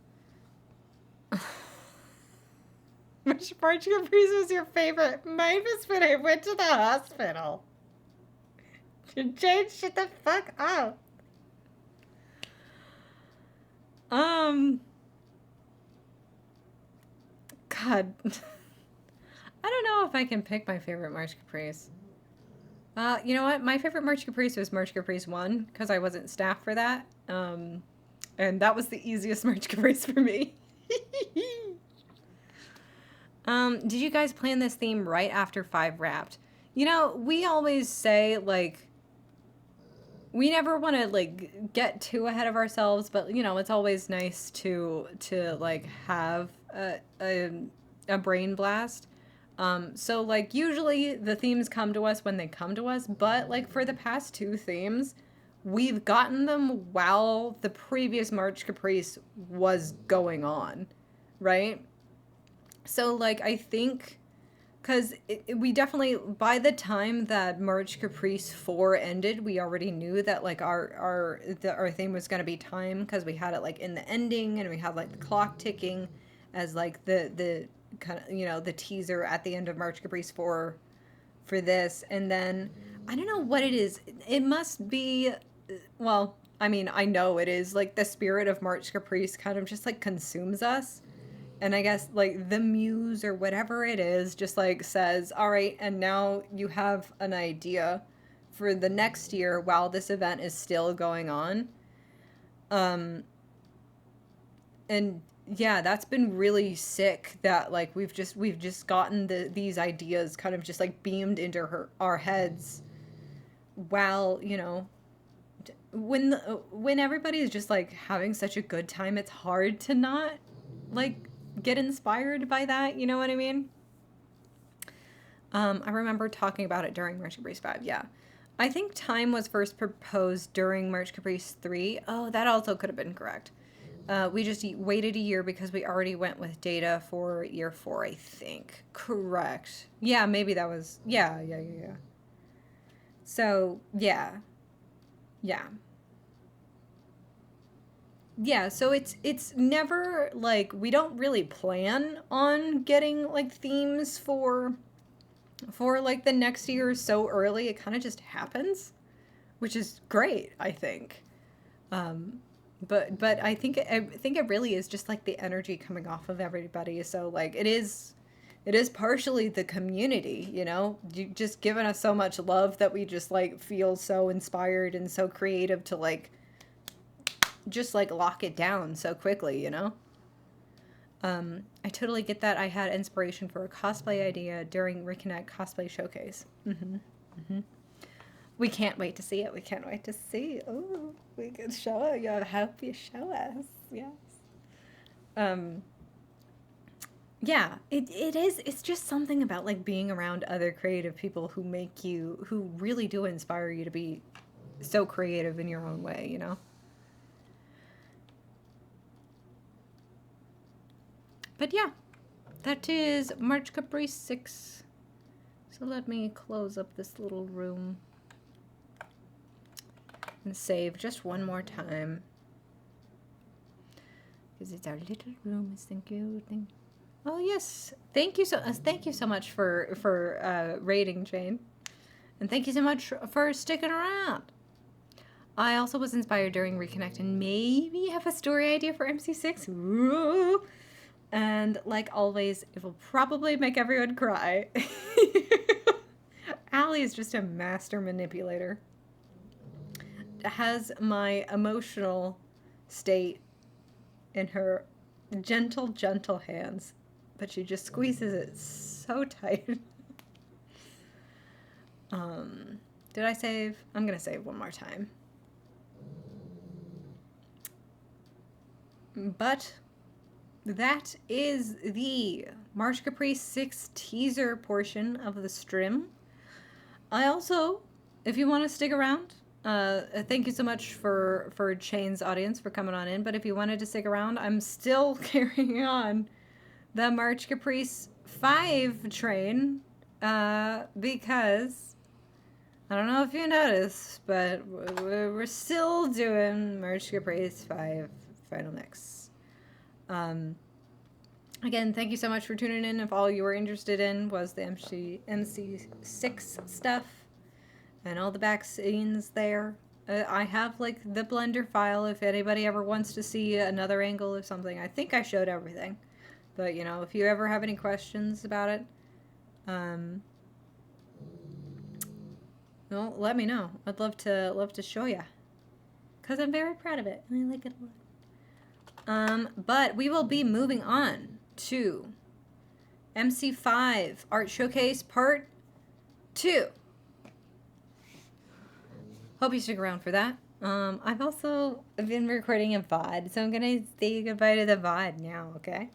Which March Caprice was your favorite? Mine was when I went to the hospital. Jane, shut the fuck up. God. I don't know if I can pick my favorite March Caprice. You know what? My favorite March Caprice was March Caprice 1 because I wasn't staff for that. And that was the easiest March Caprice for me. Did you guys plan this theme right after 5 Wrapped? You know, we always say, like, we never want to, like, get too ahead of ourselves, but, you know, it's always nice to like, have a brain blast. So, like, usually the themes come to us when they come to us, but, like, for the past 2 themes, we've gotten them while the previous March Caprice was going on, right? So, like, I think, because we definitely, by the time that March Caprice 4 ended, we already knew that, like, our theme was going to be time, because we had it, like, in the ending, and we had, like, the clock ticking as, like, the kind of, you know, the teaser at the end of March Caprice 4 for this. And then, I don't know what it is. It must be, well, I mean, I know it is, like, the spirit of March Caprice kind of just, like, consumes us. And I guess, like, the muse or whatever it is just, like, says, all right, and now you have an idea for the next year while this event is still going on. And yeah, that's been really sick that, like, we've just gotten these ideas kind of just, like, beamed into our heads while, you know, when everybody is just, like, having such a good time, it's hard to not, like, get inspired by that, you know what I mean? I remember talking about it during March Caprice 5, yeah. I think time was first proposed during March Caprice 3. Oh, that also could have been correct. We just waited a year because we already went with data for year 4, I think. Correct. Yeah, maybe that was, yeah. So, yeah. Yeah, so it's never, like, we don't really plan on getting, like, themes for like, the next year so early. It kind of just happens, which is great, I think. But I think it really is just, like, the energy coming off of everybody. So, like, it is partially the community, you know? You just giving us so much love that we just, like, feel so inspired and so creative to, like, just, like, lock it down so quickly, you know? I totally get that. I had inspiration for a cosplay idea during Reconnect cosplay showcase. We can't wait to see it. We can't wait to see. Oh, we can show it. I hope you show us. Yes. Yeah, it is. It's just something about, like, being around other creative people who really do inspire you to be so creative in your own way, you know? But yeah, that is March Caprice 6. So let me close up this little room and save just one more time. Because it's our little room. Thank you. Oh yes, thank you so much for rating, Jane, and thank you so much for sticking around. I also was inspired during Reconnect and maybe have a story idea for MC6. Ooh. And like always, it will probably make everyone cry. Allie is just a master manipulator. Has my emotional state in her gentle, gentle hands, but she just squeezes it so tight. Did I save? I'm gonna save one more time. But that is the March Caprice 6 teaser portion of the stream. I also, if you want to stick around, thank you so much for Chain's audience for coming on in, but if you wanted to stick around, I'm still carrying on the March Caprice 5 train, because, I don't know if you noticed, but we're still doing March Caprice 5 Final Mix. Again, thank you so much for tuning in. If all you were interested in was the MC6 stuff and all the back scenes there, I have, like, the Blender file if anybody ever wants to see another angle or something. I think I showed everything. But, you know, if you ever have any questions about it, Well, let me know. I'd love to show ya. Because I'm very proud of it. And I like it a lot. But we will be moving on to MC5 Art Showcase Part 2. Hope you stick around for that. I've also been recording a VOD, so I'm gonna say goodbye to the VOD now, okay?